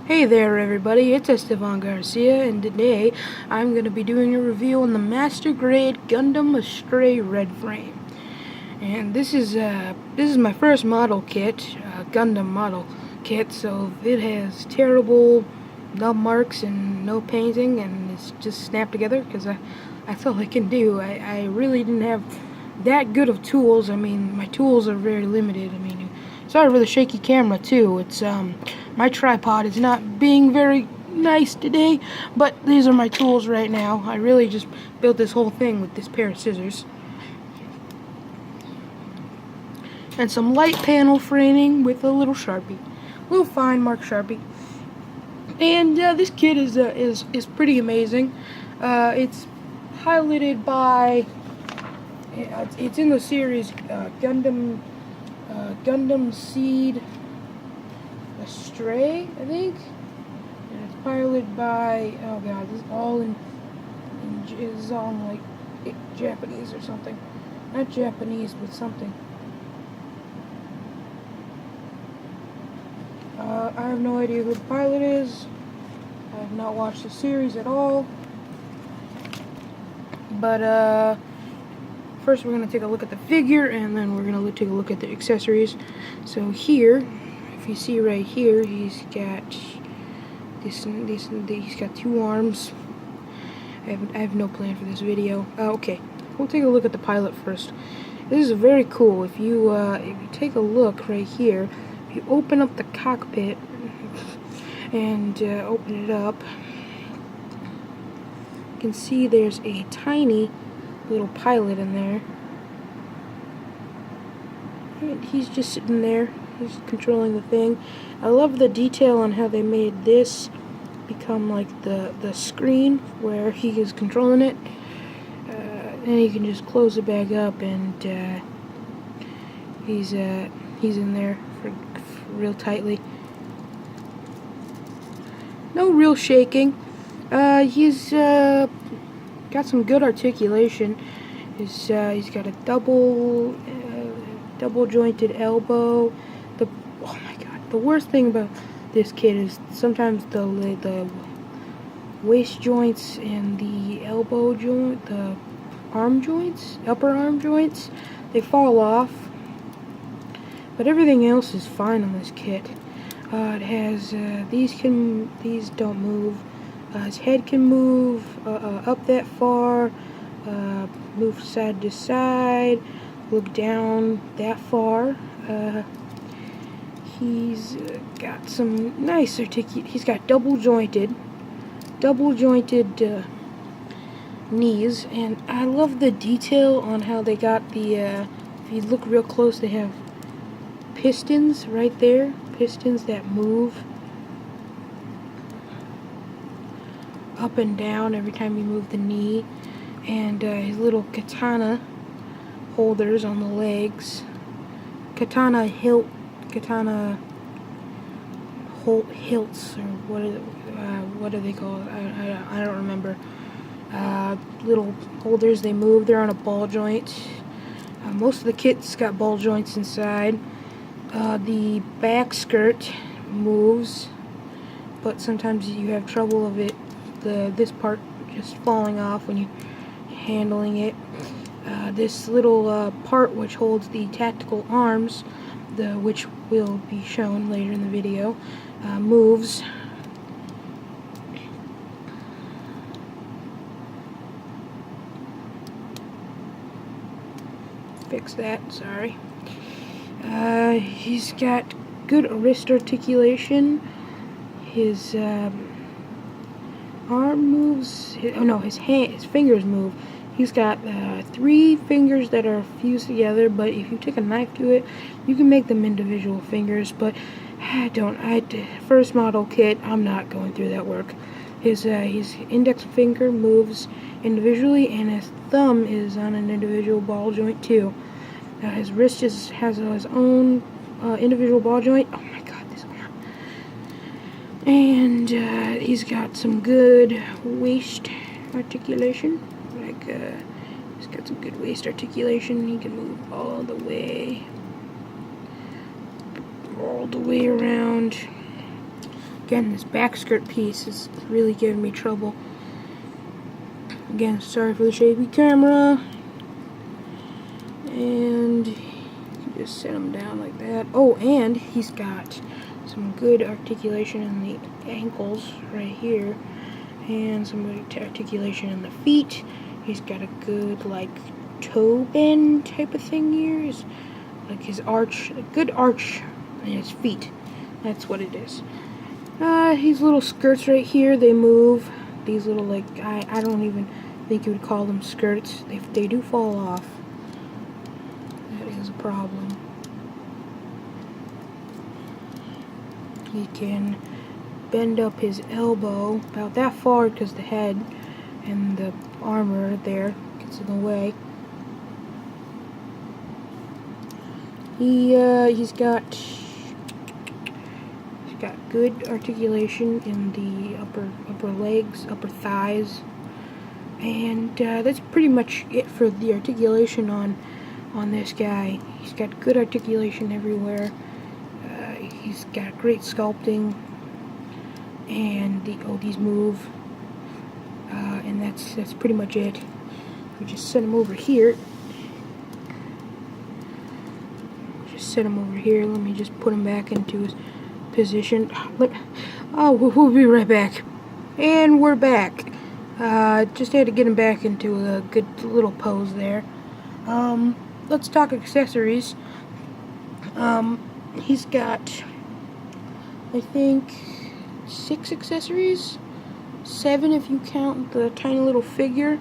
Hey there everybody, it's Esteban Garcia, and today I'm going to be doing a review on the Master Grade Gundam Astray Red Frame. And this is my first model kit, Gundam model kit, so it has terrible nub marks and no painting, and it's just snapped together because that's all I can do. I really didn't have that good of tools. I mean, my tools are very limited. I mean, sorry for the shaky camera too. It's my tripod is not being very nice today, but these are my tools right now. I really just built this whole thing with this pair of scissors and some light panel framing with a little Sharpie, little fine mark Sharpie. And this kit is pretty amazing. It's piloted by it's in the series Gundam Seed Astray, I think. And it's piloted by, oh god, this is all in like Japanese or something. Not Japanese, but something. I have no idea who the pilot is. I have not watched the series at all. But first we're going to take a look at the figure, and then we're going to take a look at the accessories. So here, if you see right here, he's got he's got two arms. I have no plan for this video. Okay, we'll take a look at the pilot first. This is very cool. If you take a look right here, if you open up the cockpit and open it up, you can see there's a tiny little pilot in there. And he's just sitting there. He's controlling the thing. I love the detail on how they made this become like the screen where he is controlling it. And you can just close it back up, and he's in there for real tightly. No real shaking. He's got some good articulation. He's got a double jointed elbow. Oh my god! The worst thing about this kit is sometimes the waist joints and the elbow joint, the arm joints, upper arm joints, they fall off. But everything else is fine on this kit. It has these don't move. His head can move up that far, move side to side, look down that far. He's got some nice he's got double jointed knees, and I love the detail on how they got the if you look real close, they have pistons right there, pistons that move up and down every time you move the knee, and his little katana holders on the legs, katana hilts, or what are they called? I don't remember. Little holders, they move. They're on a ball joint. Most of the kit's got ball joints inside. The back skirt moves, but sometimes you have trouble of it. This part just falling off when you're handling it. This little part which holds the tactical arms, which will be shown later in the video, moves. Fix that, sorry. He's got good wrist articulation. His arm moves. His fingers move. He's got 3 fingers that are fused together, but if you take a knife to it, you can make them individual fingers, but first model kit, I'm not going through that work. His index finger moves individually, and his thumb is on an individual ball joint too. His wrist has his own individual ball joint. Oh my god, this arm. And he's got some good waist articulation. He's got some good waist articulation. He can move all the way around. Again, this back skirt piece is really giving me trouble. Again, sorry for the shaky camera. And you just set him down like that. Oh, and he's got some good articulation in the ankles right here. And some good articulation in the feet. He's got a good, like, toe bend type of thing here. It's like his arch, a good arch in his feet. That's what it is. These little skirts right here, they move. These little, like, I don't even think you would call them skirts. They do fall off. That is a problem. He can bend up his elbow about that far because the head and the armor there gets in the way. He's got good articulation in the upper legs, upper thighs, and that's pretty much it for the articulation on this guy. He's got good articulation everywhere. He's got great sculpting, and these move, and that's pretty much it. We just set him over here. Set him over here. Let me just put him back into his position. We'll be right back. And we're back. Just had to get him back into a good little pose there. Let's talk accessories. He's got, I think, 6 accessories. 7 if you count the tiny little figure.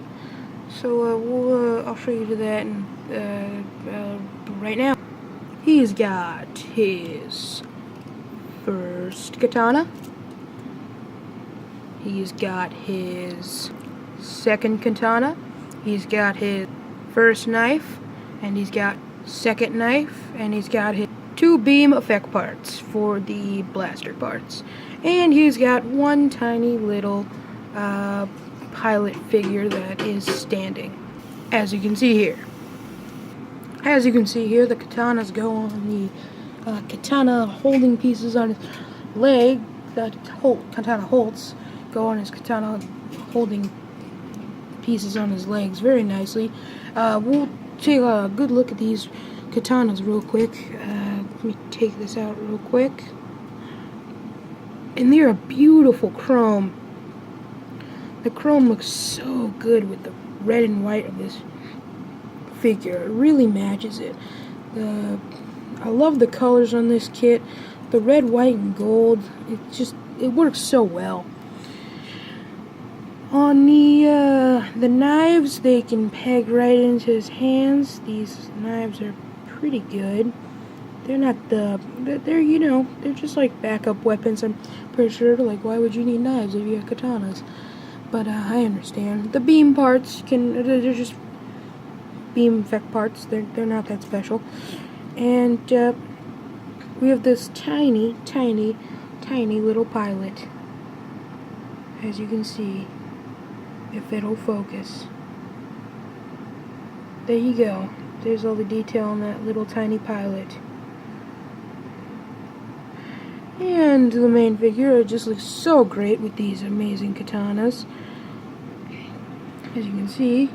So I'll show you that right now. He's got his first katana. He's got his second katana. He's got his first knife. And he's got second knife. And he's got his 2 beam effect parts for the blaster parts. And he's got 1 tiny little pilot figure that is standing, as you can see here. As you can see here, the katanas go on the katana holding pieces on his leg. The katana holds go on his katana holding pieces on his legs very nicely. We'll take a good look at these katanas real quick. Let me take this out real quick. And they're a beautiful chrome. The chrome looks so good with the red and white of this figure. It really matches it. I love the colors on this kit. The red, white, and gold. It works so well. On the knives, they can peg right into his hands. These knives are pretty good. They're not they're just like backup weapons. I'm pretty sure. Like, why would you need knives if you have katanas? But I understand. The beam parts they're just beam effect parts. They're not that special. And we have this tiny little pilot, as you can see, if it'll focus. There you go. There's all the detail on that little tiny pilot. And the main figure just looks so great with these amazing katanas. As you can see,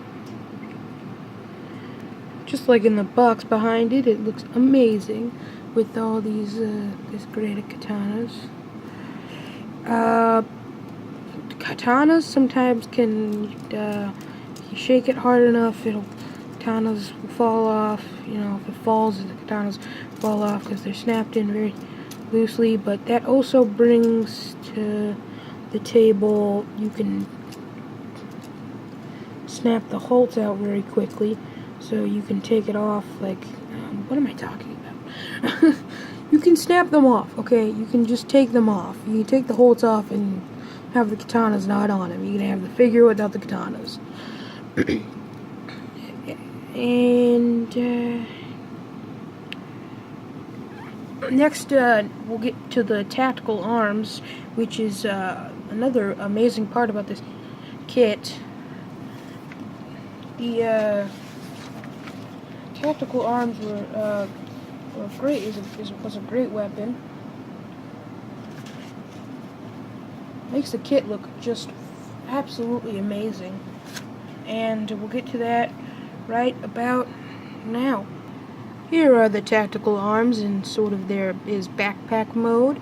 just like in the box behind it, it looks amazing with all these great katanas. Katanas sometimes can, you shake it hard enough, katanas will fall off. You know, if it falls, the katanas fall off because they're snapped in very loosely. But that also brings to the table, you can snap the holds out very quickly, so you can take it off. Like, what am I talking about? You can snap them off. Okay, you can just take them off. You can take the holds off and have the katanas not on them. You can have the figure without the katanas. And next, we'll get to the tactical arms, which is another amazing part about this kit. The tactical arms were great. Was a great weapon. Makes the kit look just absolutely amazing. And we'll get to that right about now. Here are the tactical arms in sort of their is backpack mode.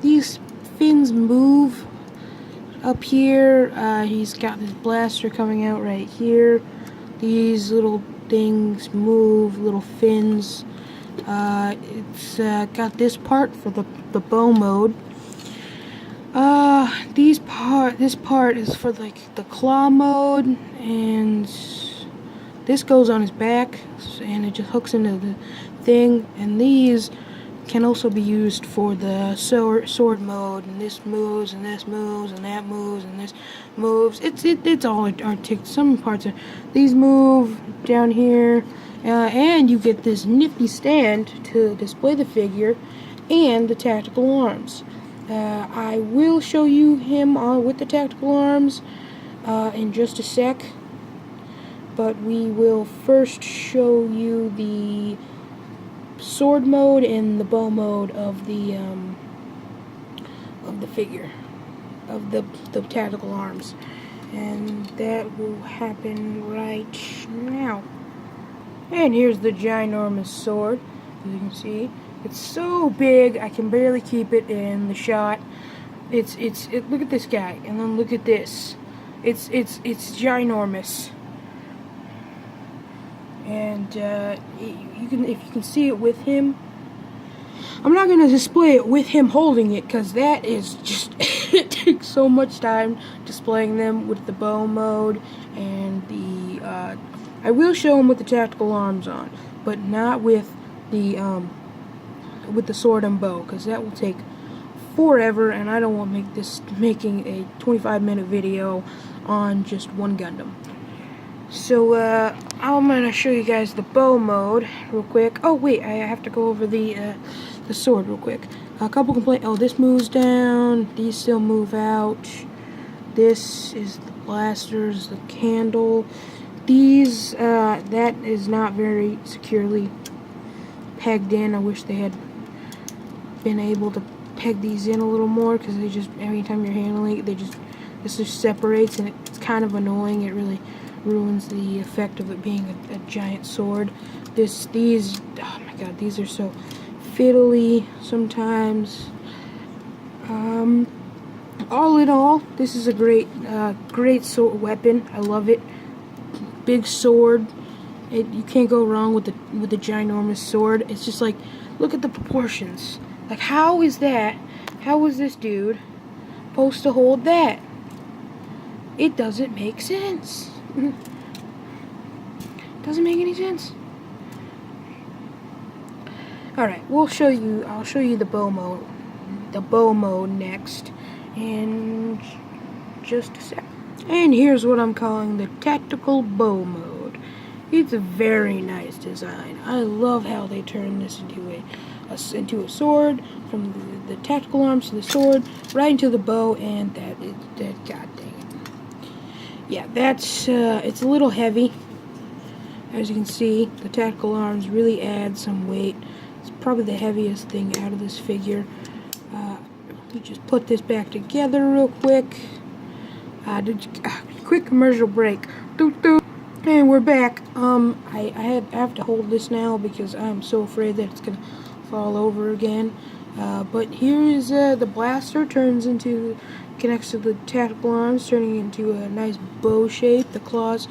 These fins move up here. He's got this blaster coming out right here. These little things move, little fins. It's got this part for the bow mode. This part is for like the claw mode, and this goes on his back, and it just hooks into the thing. And these can also be used for the sword mode, and this moves, and this moves, and that moves, and this moves. It's all articulated. Some parts are these move down here, and you get this nifty stand to display the figure and the tactical arms. I will show you him with the tactical arms in just a sec, but we will first show you the sword mode and the bow mode of the figure, of the tactical arms, and that will happen right now. And here's the ginormous sword. As you can see, it's so big I can barely keep it in the shot. Look at this guy, and then look at this. It's ginormous. And if you can see it with him. I'm not going to display it with him holding it, because that is just it takes so much time displaying them with the bow mode and the I will show him with the tactical arms on, but not with the sword and bow, because that will take forever, and I don't want to make making a 25-minute video on just one Gundam. So I'm gonna show you guys the bow mode real quick. Oh wait, I have to go over the sword real quick. A couple complaints. Oh, this moves down. These still move out. This is the blasters, the candle. These that is not very securely pegged in. I wish they had been able to peg these in a little more, because they just, every time you're handling it, this just separates, and it's kind of annoying. It really ruins the effect of it being a giant sword. These, oh my god, these are so fiddly sometimes. All in all, this is a great sword weapon. I love it. Big sword. You can't go wrong with the ginormous sword. It's just like, look at the proportions. Like, how is this dude supposed to hold that? It doesn't make sense. Doesn't make any sense. Alright, I'll show you the bow mode next in just a sec. And here's what I'm calling the tactical bow mode. It's a very nice design. I love how they turn this into a sword, from the tactical arms to the sword, right into the bow, and that god dang it. Yeah, that's it's a little heavy. As you can see, the tactical arms really add some weight. It's probably the heaviest thing out of this figure. Let me just put this back together real quick. Quick commercial break. And we're back. I have to hold this now because I'm so afraid that it's gonna fall over again. But here is the blaster connects to the tactical arms, turning it into a nice bow shape. The claws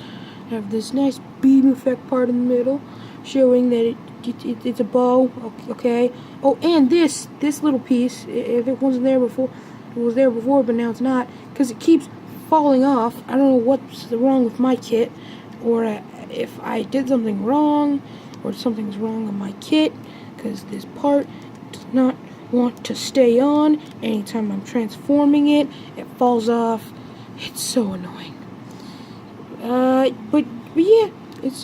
have this nice beam effect part in the middle, showing that it's a bow. Okay. Oh, and this little piece, if it wasn't there before, it was there before, but now it's not, because it keeps falling off. I don't know what's wrong with my kit, or if I did something wrong, or something's wrong with my kit, because this part does not want to stay on. Anytime I'm transforming it, it falls off. It's so annoying. But yeah, it's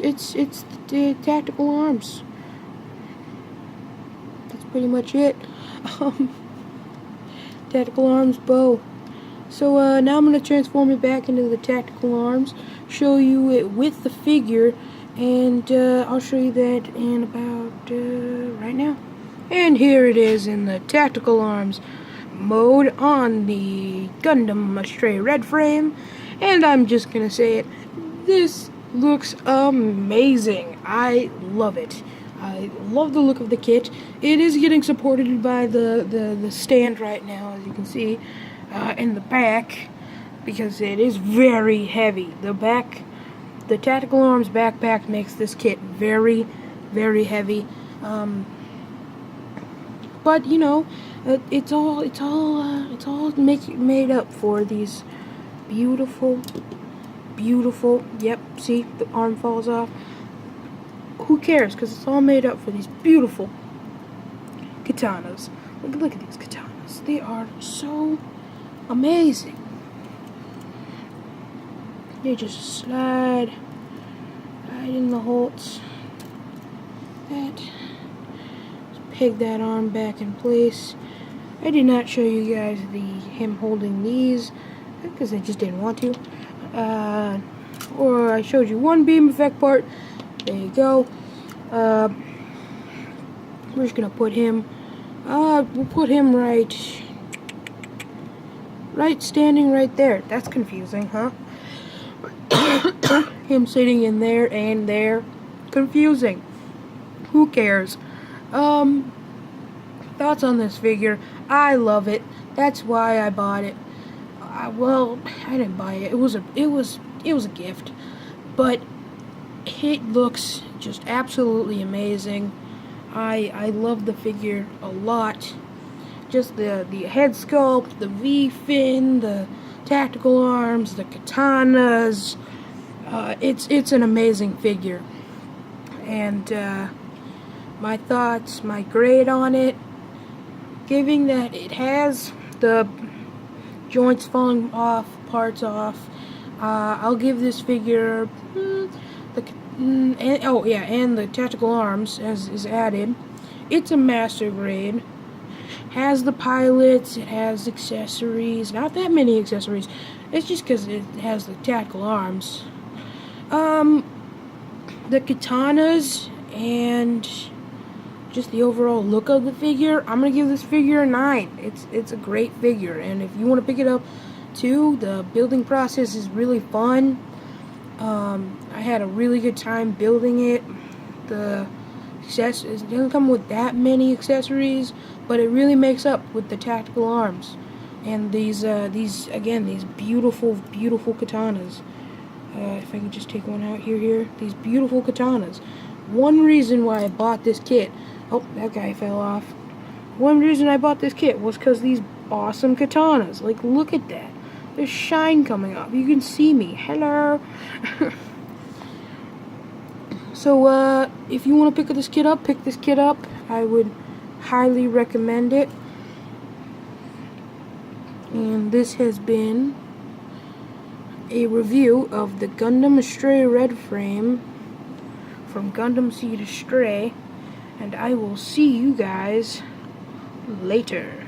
the tactical arms. That's pretty much it. Tactical arms bow. So now I'm going to transform it back into the tactical arms, show you it with the figure, and I'll show you that in about right now. And here it is in the tactical arms mode on the Gundam Astray red frame, and I'm just gonna say it, this looks amazing. I love it. I love the look of the kit. It is getting supported by the stand right now, as you can see, in the back, because it is very heavy. The Tactical Arms backpack makes this kit very, very heavy. But you know, it's all made up for these beautiful. Yep, see, the arm falls off. Who cares? Because it's all made up for these beautiful katanas. Look at these katanas. They are so amazing. They just slide right in the holds. Just peg that arm back in place. I did not show you guys him holding these because I just didn't want to. Or I showed you one beam effect part. There you go. We're just gonna put him. We'll put him right standing right there. That's confusing, huh? Him sitting in there and there. Confusing. Who cares? Thoughts on this figure? I love it. That's why I bought it. Well, I didn't buy it. It was a gift, but it looks just absolutely amazing. I love the figure a lot. Just the head sculpt, the V fin, the tactical arms, the katanas. It's an amazing figure. And my thoughts, my grade on it, giving that it has the joints falling off, parts off, I'll give this figure and the tactical arms is added. It's a master grade. Has the pilots, it has accessories, not that many accessories. It's just because it has the tactical arms. The katanas and just the overall look of the figure, I'm gonna give this figure a 9. It's a great figure, and if you want to pick it up too, the building process is really fun. I had a really good time building it. The accessories, it doesn't come with that many accessories, but it really makes up with the tactical arms and these beautiful katanas. If I can just take one out here, these beautiful katanas. One reason why I bought this kit, oh, that guy fell off. One reason I bought this kit was because these awesome katanas. Like, look at that. There's shine coming off. You can see me. Hello. So, if you want to pick this kit up, I would highly recommend it. And this has been a review of the Gundam Astray red frame from Gundam Seed Astray, and I will see you guys later.